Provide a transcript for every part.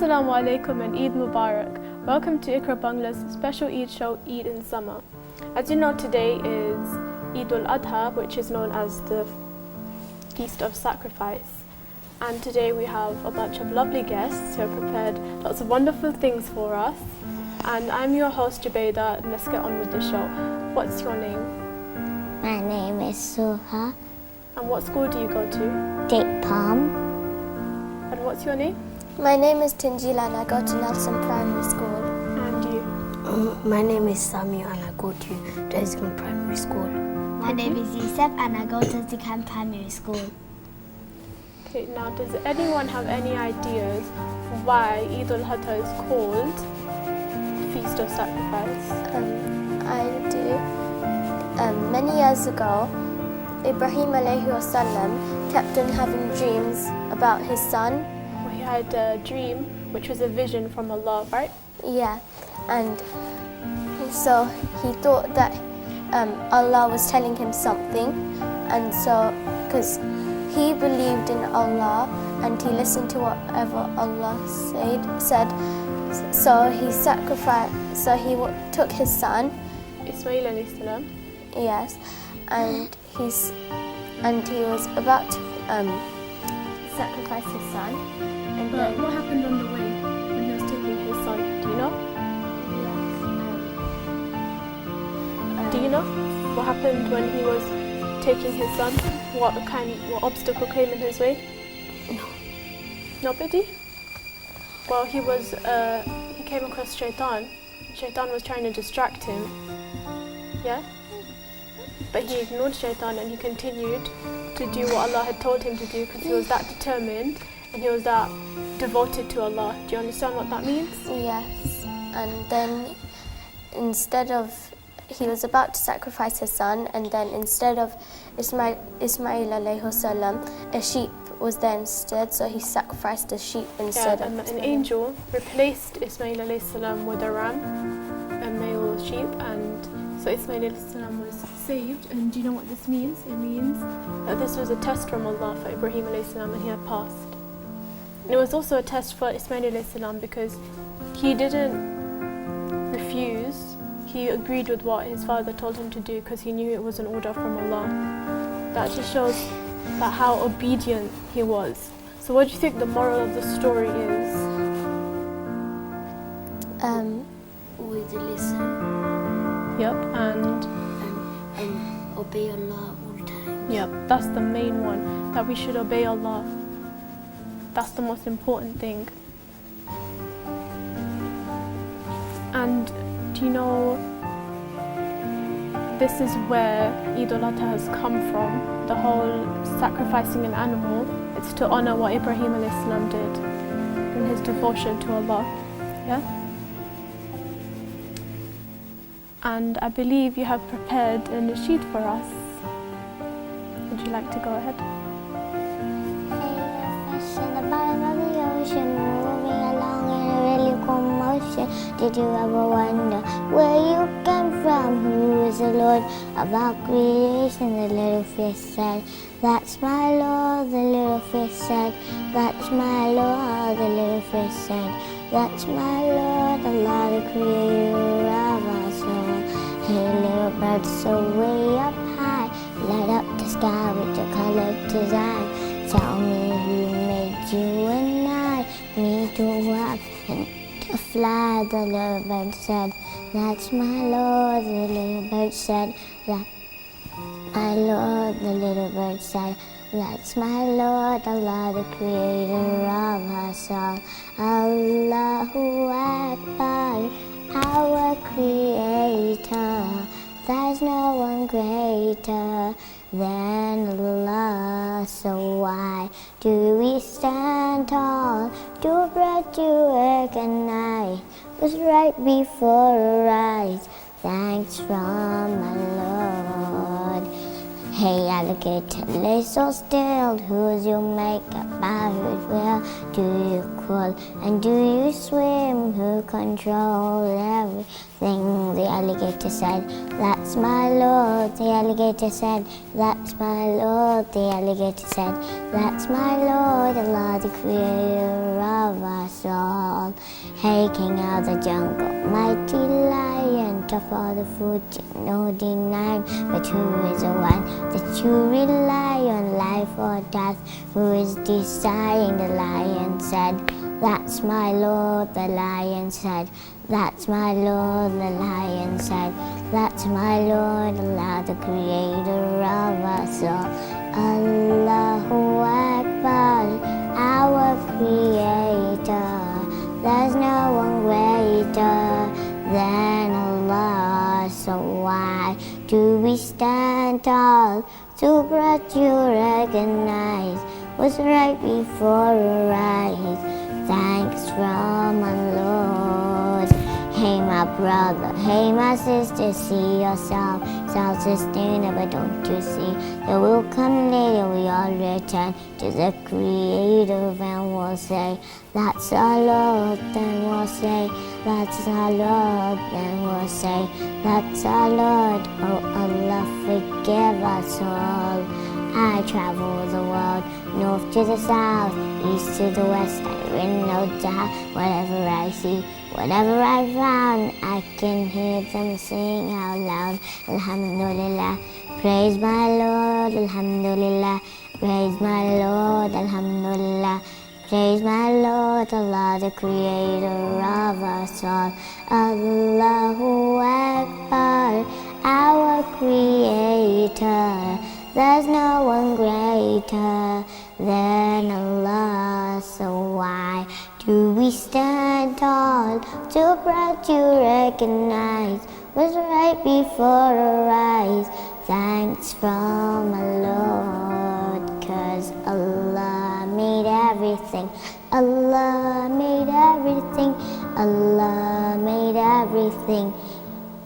Assalamu alaikum and Eid Mubarak. Welcome to Iqra Bangla's special Eid show, Eid in Summer. As you know, today is Eid al-Adha, which is known as the Feast of Sacrifice. And today we have a bunch of lovely guests who have prepared lots of wonderful things for us. And I'm your host, Jubaida, and let's get on with the show. What's your name? My name is Suha. And what school do you go to? Date Palm. And what's your name? My name is Tinjila and I go to Nelson Primary School. And you? My name is Samir and I go to Desmond Primary School. My name is Yusuf and I go to Zikan Primary School. Okay, now does anyone have any ideas why Eid al-Adha is called Feast of Sacrifice? I do. Many years ago, Ibrahim alayhi wasallam kept on having dreams about his son. Well, he had a dream, which was a vision from Allah, right? Yeah, and so he thought that Allah was telling him something, and so because he believed in Allah and he listened to whatever Allah said, so he sacrificed. So he took his son, Ismail alayhi salam. yes, and he was about to sacrifice his son, and But then what happened on the way when he was taking his son? Do you know? Do you know what happened when he was taking his son? What obstacle came in his way? No. Nobody? Well, he came across Shaitan. Shaitan was trying to distract him. Yeah? But he ignored Shaitan and he continued to do what Allah had told him to do because he was that determined and he was that devoted to Allah. Do you understand what that means? yes, and then he was about to sacrifice his son, and then instead of Ismail alayhi salam, a sheep was there instead, so he sacrificed a sheep instead of an Ismail. angel replaced Ismail alayhi salam with a ram, a male sheep, and so Ismail alayhi salam was saved. And do you know what this means? It means that this was a test from Allah for Ibrahim alayhi salam and he had passed. And it was also a test for Ismail alayhi salam because he didn't refuse. He agreed with what his father told him to do because he knew it was an order from Allah. That just shows that how obedient he was. So what do you think the moral of the story is? Always listen Yep, and obey Allah all the time. yep, that's the main one, that we should obey Allah. That's the most important thing. And do you know, this is where Eid al-Adha has come from, the whole sacrificing an animal. It's to honor what Ibrahim alayhi salam did in his devotion to Allah. Yeah? And I believe you have prepared a nasheed for us. Would you like to go ahead? Fish in the bottom of the ocean, moving along in a really cool motion. Did you ever wonder where you came from? Who is the Lord of our creation? The little fish said, "That's my Lord." The little fish said, "That's my Lord." The little fish said, "That's my Lord, Allah, the creator of our soul." Hey, little bird, so way up high, light up the sky with your colored design. Tell me who made you and I, me to walk and to fly. The little bird said, "That's my Lord." The little bird said, "That's my Lord." The little bird said, "That's my Lord, Allah, the creator of us all." Allahu Akbar, our creator. There's no one greater than Allah. So why do we stand tall? Too bright to recognize what's right before our eyes. Thanks from my Lord. Hey alligator, lay so still. Who's your maker? By whose will do you crawl? And do you swim? Who control everything? The alligator said, that's my Lord. The alligator said, that's my Lord. The alligator said, that's my Lord, Allah, the creator of us all. Hey king of the jungle, mighty lion, tough all the food, no denying. But who is the one that you rely on, life or death? Who is deciding? The lion said, that's my Lord. The lion said, that's my Lord. The lion said, that's my Lord, Allah, the creator of us all. Allahu Akbar, our creator. There's no one greater than Allah. So why do we stand tall to brought you recognize what's right before our eyes? Thanks from our Lord. Hey my brother, hey my sister, see yourself self-sustainable, don't you see? There will come later, we all return to the Creator, and we'll say, that's our Lord, then we'll say, that's our Lord, then we'll say, that's our Lord, oh Allah, forgive us all. I travel the world, north to the south, east to the west, I win no doubt. Whatever I see, whatever I found, I can hear them sing out loud. Alhamdulillah, praise my Lord, Alhamdulillah, praise my Lord, Alhamdulillah, praise my Lord, Allah, the creator of us all. Allahu Akbar, our creator. There's no one greater than Allah. So why do we stand tall to proud to recognize what's right before our eyes? Thanks from our Lord, 'cause Allah made everything. Allah made everything. Allah made everything.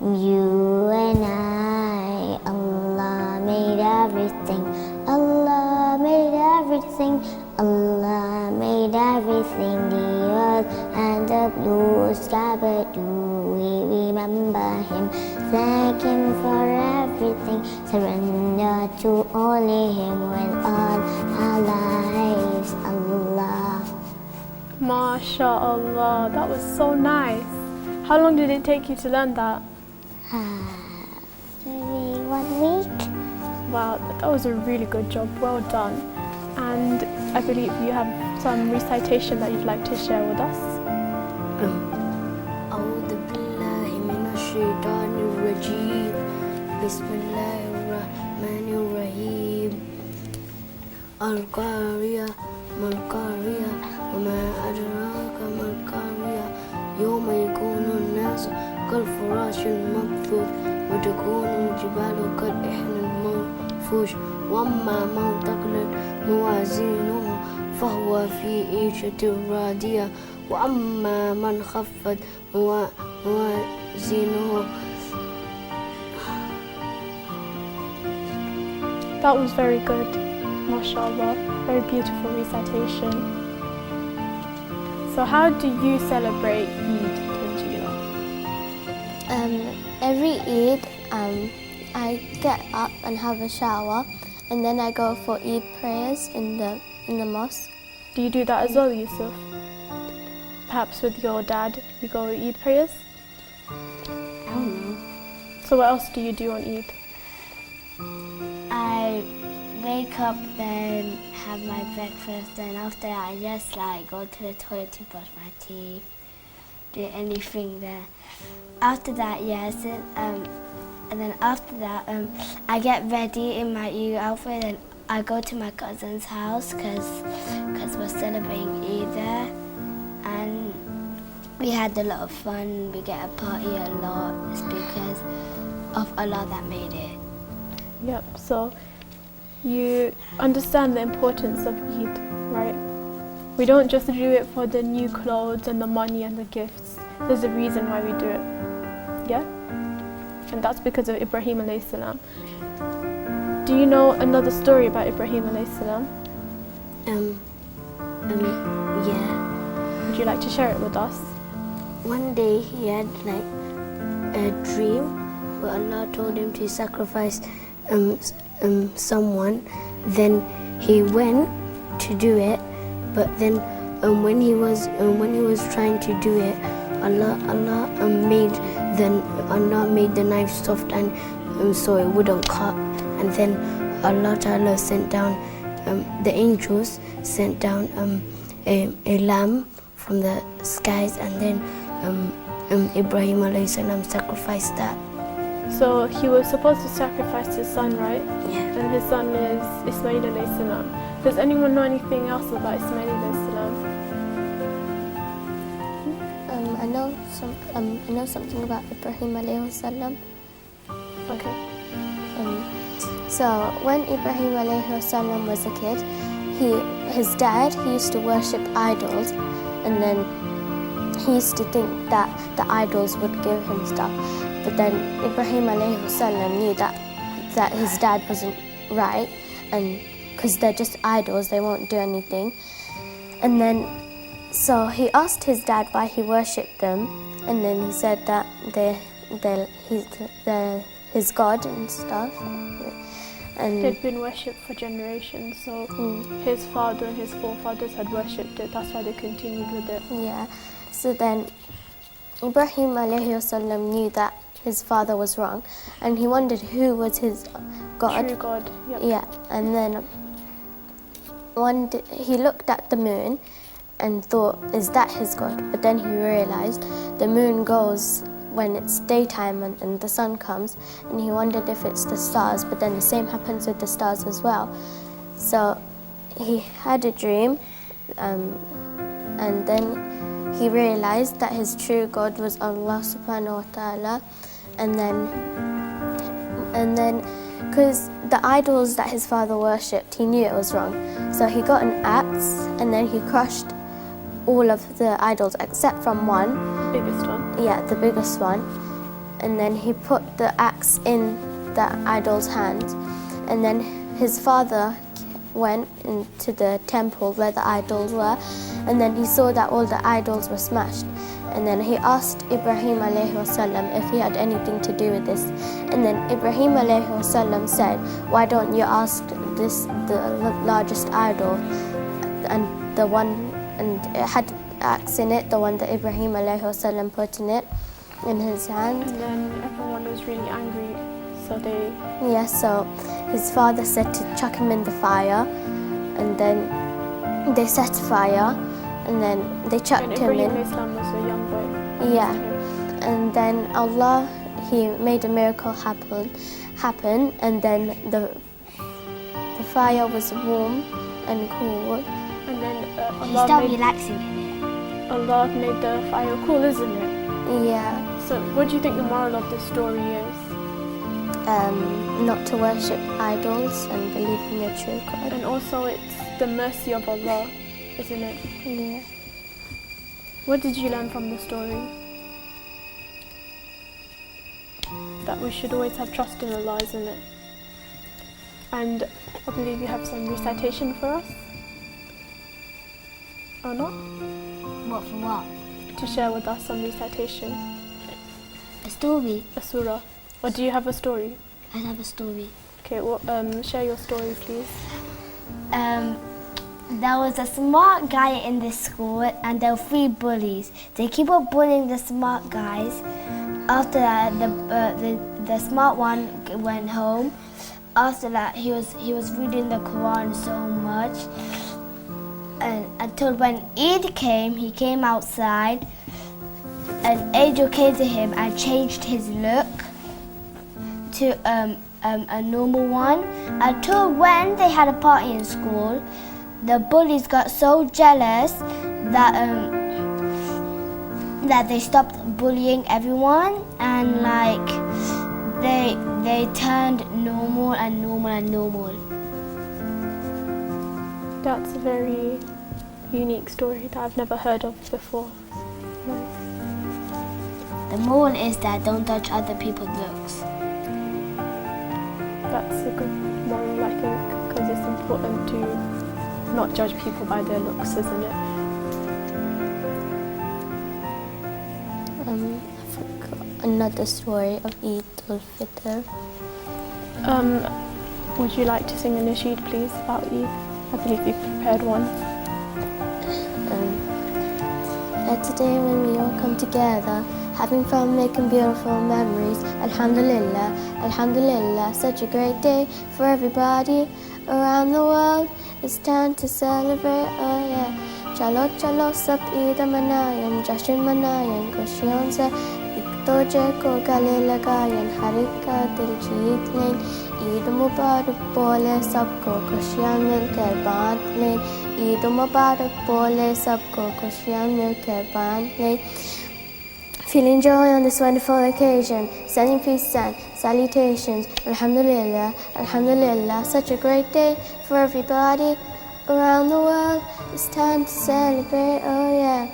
You and I, Allah made everything. Allah made everything. Allah made everything. The earth and the blue sky, but do we remember Him? Thank Him for everything. Surrender to only Him with all our lives. Allah. MashaAllah, that was so nice. How long did it take you to learn that? Maybe 1 week. Wow, that was a really good job. Well done. And I believe you have some recitation that you'd like to share with us. أعوذ بالله من الشيطان الرجيم بسم الله الرحمن الرحيم القارية ما القارية وما أدراك ما القارية يوم يكون الناس كالفراش المبثوث وتكون الجبال كالإحن المنفوش وأما من ثقلت موازينه فهو في عيشة راضية وأما من خفت موازينه. That was very good. MashaAllah. Very beautiful recitation. So how do you celebrate Eid, Tanjila? Every Eid, I get up and have a shower, and then I go for Eid prayers in the mosque. Do you do that as well, Yusuf? Perhaps with your dad, you go Eid prayers? I don't know. So what else do you do on Eid? I wake up, then have my breakfast, then after I just go to the toilet to brush my teeth, do anything there. After that, and then after that, I get ready in my Eid outfit and I go to my cousin's house because we're celebrating Eid there, and we had a lot of fun. We get a party a lot. It's because of Allah that made it. Yep, so you understand the importance of Eid, right? We don't just do it for the new clothes and the money and the gifts. There's a reason why we do it. Yeah? And that's because of Ibrahim alayhi salam. Do do you know another story about Ibrahim alayhi salam? Yeah. Would you like to share it with us? One day he had like a dream where Allah told him to sacrifice someone. Then he went to do it, but then when he was trying to do it, Allah made the knife soft and so it wouldn't cut. And then Allah Ta'ala sent down the angels sent down a lamb from the skies, and then Ibrahim alayhi salam sacrificed that. So he was supposed to sacrifice his son, right? Yeah. And his son is Ismail alayhi salam. Does anyone know anything else about Ismail alayhi salam? I know something about Ibrahim alayhi salam. Okay. So when Ibrahim alayhi salam was a kid, his dad used to worship idols, and then he used to think that the idols would give him stuff. But then Ibrahim alayhi salam knew that his dad wasn't right, and because they're just idols, they won't do anything. And then so he asked his dad why he worshipped them, and then he said that they're his god and stuff. And They'd been worshipped for generations, so his father and his forefathers had worshipped it. That's why they continued with it. yeah, so then Ibrahim alayhi salam knew that his father was wrong, and he wondered who was his god. True God. Yep. Yeah, and then one day he looked at the moon and thought, is that his god? But then he realized the moon goes when it's daytime and the sun comes, and he wondered if it's the stars, but then the same happens with the stars as well. So he had a dream, and then he realized that his true God was Allah subhanahu wa ta'ala, and then because the idols that his father worshipped, he knew it was wrong. So he got an axe, and then he crushed all of the idols except from one. Biggest one. Yeah, the biggest one. And then he put the axe in the idol's hands. And then his father went into the temple where the idols were, and then he saw that all the idols were smashed. And then he asked Ibrahim alayhi salam if he had anything to do with this. And then Ibrahim alayhi salam said, why don't you ask the largest idol, and the one, and it had axe in it, the one that Ibrahim alayhi salam put in his hand. And then everyone was really angry, so they... Yeah, so his father said to chuck him in the fire, and then they set fire, and then they chucked And him Ibrahim in. Islam was a young boy. Yeah, and then Allah, he made a miracle happen, and then the fire was warm and cool. And then He's still relaxing in it. Allah made the fire cool, isn't it? Yeah, So what do you think the moral of this story is? not to worship idols and believe in your true God. And also it's the mercy of Allah, isn't it? Yeah. What did you learn from the story? That we should always have trust in Allah, isn't it? And I believe you have some recitation for us? Or not? What for what? To share with us some recitation. A story. A surah. Or do you have a story? I have a story. Okay, well, share your story, please. There was a smart guy in this school, and there were 3 bullies. They keep on bullying the smart guys. After that, the smart one went home. After that, he was reading the Quran so much, and until when Eid came, he came outside. An angel came to him and changed his look to a normal one. Until when they had a party in school, the bullies got so jealous that that they stopped bullying everyone, and like they turned normal and normal and normal. That's a very unique story that I've never heard of before. Nice. The moral is that don't judge other people's looks. That's a good moral, I think, because it's important to not judge people by their looks, isn't it? I forgot another story of Eid al-Fitr. Would you like to sing a nasheed, please, about Eid? I believe you've prepared one. That today when we all come together, having fun, making beautiful memories. Alhamdulillah, Alhamdulillah, such a great day for everybody around the world. It's time to celebrate, oh yeah. Chalo chalo sab Eid manayan, jashan manayan, खुशियों से एक दूजे को गले लगाएं, हर एक का दिल जीत लें. ईद मुबारक बोले सबको, खुशियाँ मिलकर बांट लें. ईद मुबारक बोले सबको, खुशियाँ मिलकर बांट लें. Feeling joy on this wonderful occasion, sending peace and salutations. Alhamdulillah, Alhamdulillah, such a great day for everybody around the world. It's time to celebrate, oh yeah.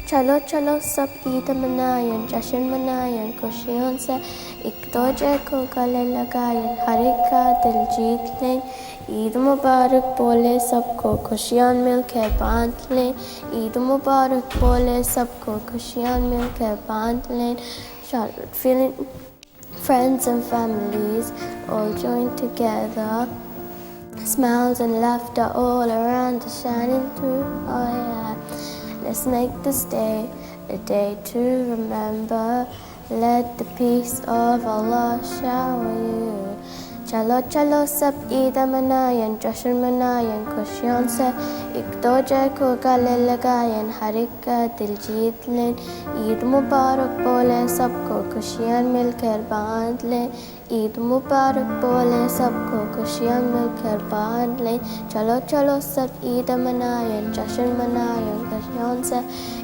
चलो चलो सब ईद मनाएं, जश्न मनाएं, खुशियों से एक दूजे को गले लगाएं, हर एक का दिल जीत लें. ईद मुबारक बोले सबको, खुशियाँ मिलकर बांट लें. ईद मुबारक बोले सबको, खुशियाँ मिलकर बांट लें. Feeling friends and families all joined together, smiles and laughter all around us shining through, oh yeah. Let's make this day a day to remember. Let the peace of Allah shower you. चलो चलो सब ईद मनाएं, जश्न मनाएं, खुशियों से एक दूजे को गले लगाएं, हर एक का दिल जीत लें. ईद मुबारक बोले सबको, खुशियाँ मिलकर बांट लें. ईद मुबारक बोले सबको, खुशियाँ मिलकर बांट लें. चलो चलो सब ईद मनाएं, जश्न मनाएं, खुशियों से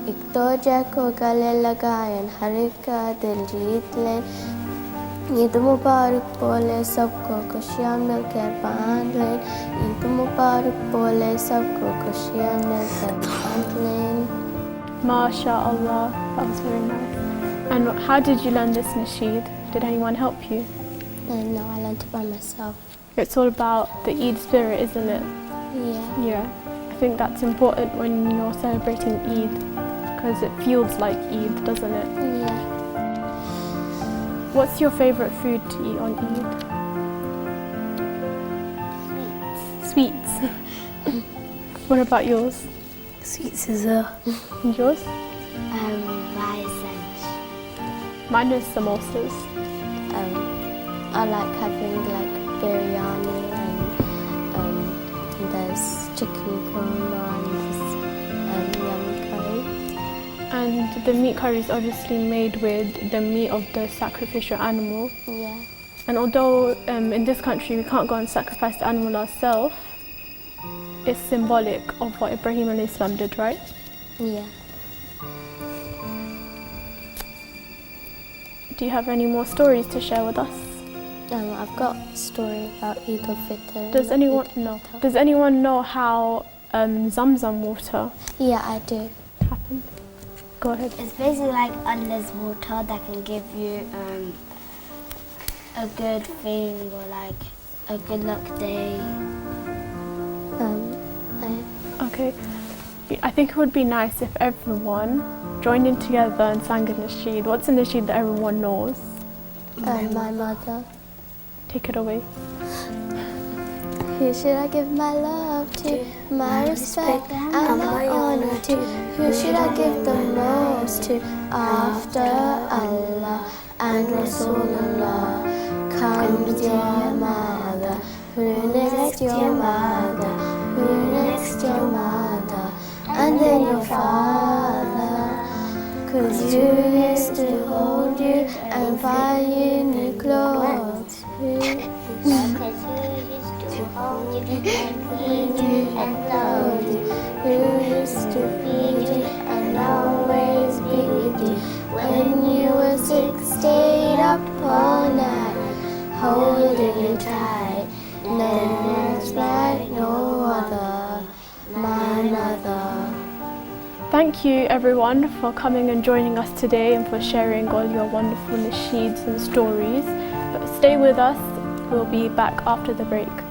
एक दूजे को गले लगाएं, हर एक का दिल जीत लें. ईद मुबारक बोले सबको, खुशियाँ मिलकर बांट लें. ईद मुबारक बोले सबको, खुशियाँ मिलकर बांट लें. MashaAllah, that was very nice. And how did you learn this nasheed? Did anyone help you? No, I learned it by myself. It's all about the Eid spirit, isn't it? Yeah. Yeah. I think that's important when you're celebrating Eid, because it feels like Eid, doesn't it? Yeah. What's your favourite food to eat on Eid? Sweets. What about yours? Sweets as well. And yours? Rice and Mine is samosas. I like having like biryani and there's chicken korma and yummy curry. And the meat curry is obviously made with the meat of the sacrificial animal. Yeah. And although in this country we can't go and sacrifice the animal ourselves, it's symbolic of what Ibrahim alayhi salam did, right? Yeah. Do you have any more stories to share with us? I've got a story about Eid al-Fitr. Does anyone know how Zamzam water Yeah, I do. happened? Go ahead. it's basically like Allah's water that can give you a good thing or like a good luck day. Okay. I think it would be nice if everyone joined in together and sang a nasheed. What's a nasheed that everyone knows? My mother. Take it away. Who should I give my love to, my respect and my honor to? Who should I give the most to after Allah and Rasulullah? Comes your mother. Who next your mother? Who next your mother? And then your father. 'Cause you used to hold you and buy you new clothes. Because who used to hold you and feed you and clothe you? Who used to feed you and always be with you? When you were 6, stayed up all night, holding you tight. No one's like no other, my mother. Thank you everyone for coming and joining us today and for sharing all your wonderful nasheeds and stories. But stay with us We'll be back after the break.